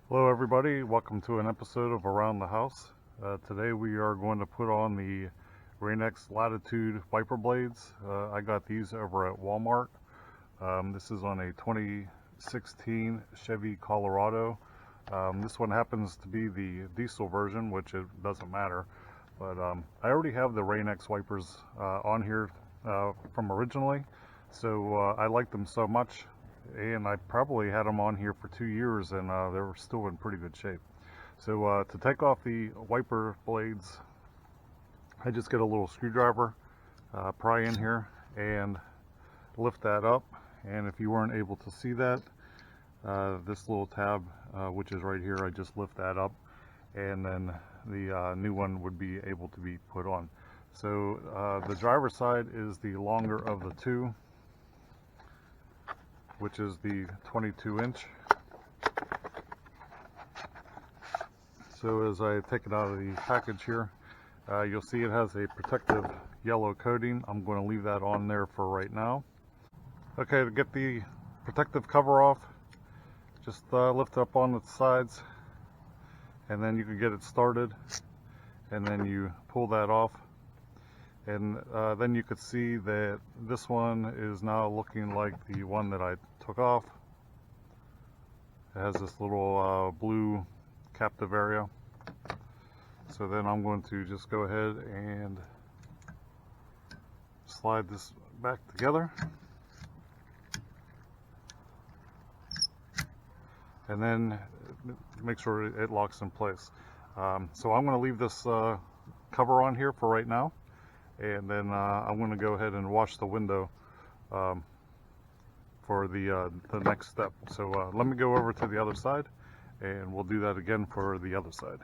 Hello everybody, welcome to an episode of Around the House. Today we are going to put on the Rain-X Latitude wiper blades. I got these over at Walmart. This is on a 2016 Chevy Colorado. This one happens to be the diesel version, which it doesn't matter. But I already have the Rain-X wipers on here from originally, so I like them so much. And I probably had them on here for 2 years and they were still in pretty good shape. So to take off the wiper blades, I just get a little screwdriver, pry in here and lift that up. And if you weren't able to see that, this little tab, which is right here, I just lift that up and then the new one would be able to be put on. So the driver's side is the longer of the two, which is the 22-inch. So as I take it out of the package here, you'll see it has a protective yellow coating. I'm going to leave that on there for right now. Okay, to get the protective cover off, just lift it up on the sides and then you can get it started, and then you pull that off. And then you could see that this one is now looking like the one that I took off. It has this little blue captive area. So then I'm going to just go ahead and slide this back together. And then make sure it locks in place. So I'm going to leave this cover on here for right now. And then I'm going to go ahead and wash the window for the next step. So let me go over to the other side and we'll do that again for the other side.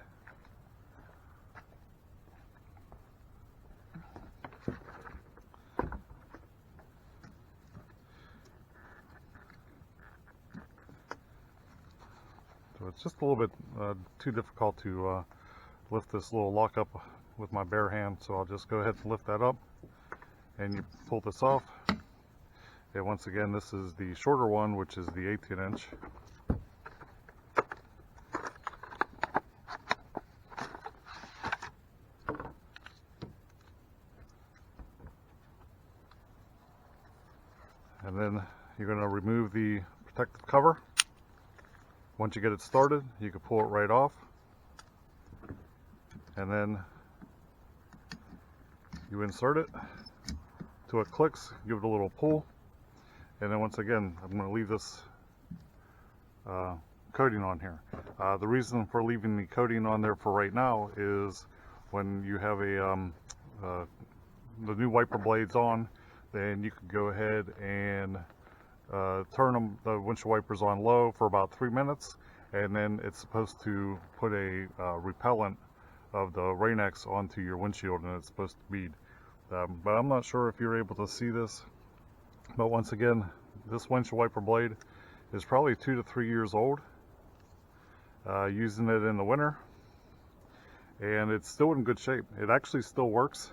So it's just a little bit too difficult to lift this little lock up with my bare hand, so I'll just go ahead and lift that up and you pull this off. And once again, this is the shorter one, which is the 18-inch. And then you're going to remove the protective cover. Once you get it started, you can pull it right off. And then you insert it till it clicks, give it a little pull. And then once again, I'm going to leave this coating on here. The reason for leaving the coating on there for right now is when you have the new wiper blades on, then you could go ahead and turn the windshield wipers on low for about 3 minutes, and then it's supposed to put a repellent of the Rain-X onto your windshield, and it's supposed to bead. But I'm not sure if you're able to see this. But once again, this windshield wiper blade is probably 2 to 3 years old. Using it in the winter, and it's still in good shape. It actually still works,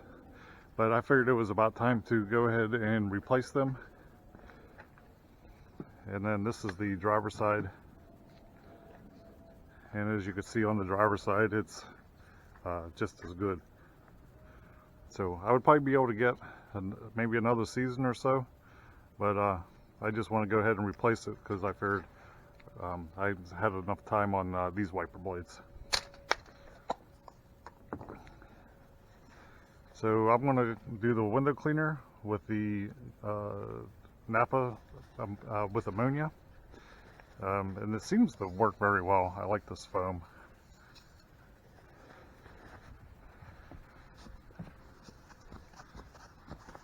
but I figured it was about time to go ahead and replace them. And then this is the driver's side, and as you can see on the driver's side, it's just as good. So I would probably be able to get maybe another season or so, but I just want to go ahead and replace it because I figured I had enough time on these wiper blades. So I'm going to do the window cleaner with the Napa with ammonia, and it seems to work very well. I like this foam.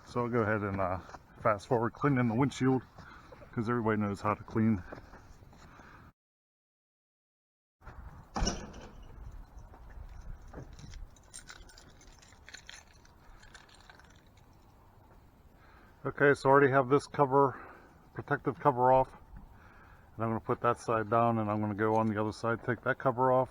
So I'll go ahead and fast forward cleaning the windshield because everybody knows how to clean. Okay, so I already have this protective cover off, and I'm going to put that side down, and I'm going to go on the other side, take that cover off.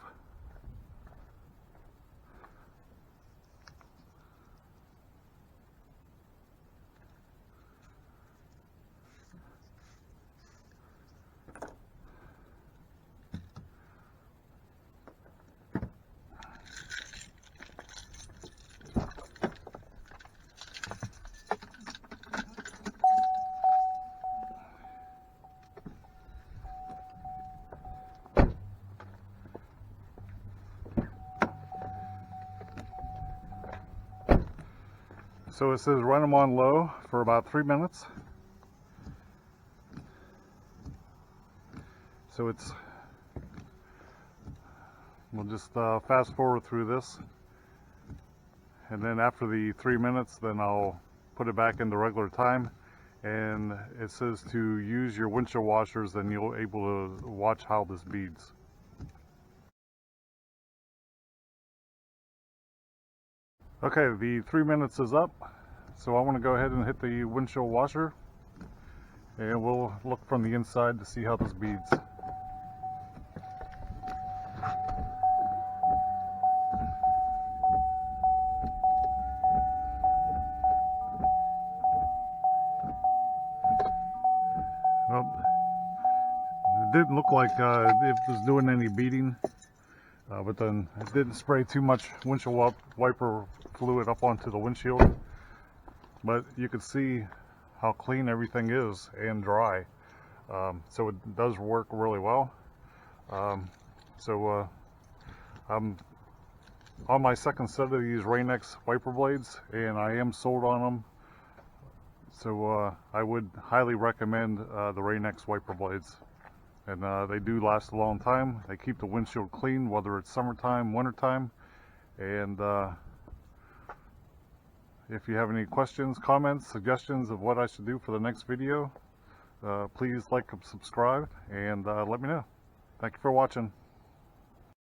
So it says run them on low for about 3 minutes. So we'll just fast forward through this, and then after the 3 minutes, then I'll put it back into regular time. And it says to use your windshield washers, then you'll able to watch how this beads. Okay, the 3 minutes is up, so I want to go ahead and hit the windshield washer, and we'll look from the inside to see how this beads. Well, it didn't look like it was doing any beading, but then it didn't spray too much windshield wiper fluid up onto the windshield. But you can see how clean everything is and dry. So it does work really well. I'm on my second set of these Rain-X wiper blades, and I am sold on them. So I would highly recommend the Rain-X wiper blades. And they do last a long time. They keep the windshield clean, whether it's summertime, wintertime. And if you have any questions, comments, suggestions of what I should do for the next video, please like and subscribe, and let me know. Thank you for watching.